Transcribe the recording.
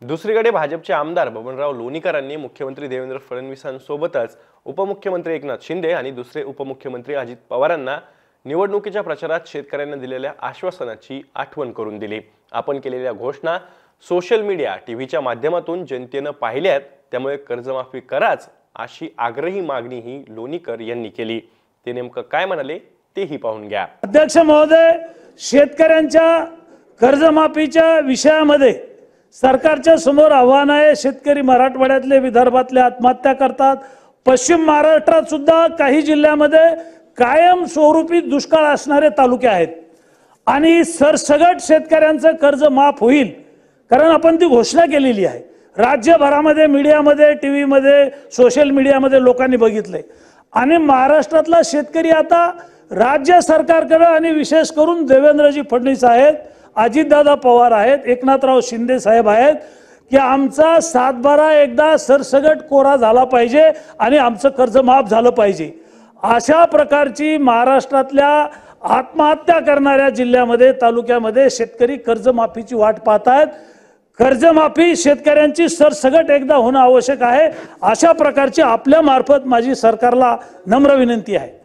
दुसरीकडे भाजपचे आमदार बबनराव लोणीकरांनी मुख्यमंत्री देवेंद्र फडणवीसांसोबतच उपमुख्यमंत्री एकनाथ शिंदे आणि दुसरे उपमुख्यमंत्री अजित पवारांना निवडणुकीच्या प्रचारात शेतकऱ्यांना दिलेल्या आश्वासनाची आठवण करून दिली। आपण केलेल्या घोषणा सोशल मीडिया टीव्हीच्या माध्यमातून जनतेने पाहिल्यात, त्यामुळे कर्जमाफी कराच अशी आग्रही मागणीही लोणीकर यांनी केली। ते नेमकं काय म्हणाले तेही पाहून घ्या। अध्यक्ष महोदय, शेतकऱ्यांच्या कर्जमाफीच्या विषयामध्ये सरकारच्या समोर आव्हान आहे। शेतकरी मराठवाड्यातले विदर्भातले आत्महत्या करतात। पश्चिम महाराष्ट्रात सुद्धा काही जिल्ह्यामध्ये कायम स्वरूपी दुष्काळ असणारे तालुके आहेत आणि सरसगट शेतकऱ्यांचं कर्ज माफ होईल, कारण आपण ती घोषणा केलेली आहे। राज्यभरामध्ये मीडियामध्ये, टीव्हीमध्ये, सोशल मीडियामध्ये लोकांनी बघितले आणि महाराष्ट्रातला शेतकरी आता राज्य सरकारकडे आणि विशेष करून देवेंद्रजी फडणवीस आहेत, अजितदादा पवार आहेत, एकनाथराव शिंदे साहेब आहेत की आमचा सातबारा एकदा सरसगट कोरा झाला पाहिजे आणि आमचं कर्ज माफ झालं पाहिजे। अशा प्रकारची महाराष्ट्रातल्या आत्महत्या करणाऱ्या जिल्ह्यामध्ये, तालुक्यामध्ये शेतकरी कर्जमाफीची वाट पाहत आहेत। कर्जमाफी शेतकऱ्यांची सरसगट एकदा होणं आवश्यक आहे। अशा प्रकारची आपल्या मार्फत माझी सरकारला नम्र विनंती आहे।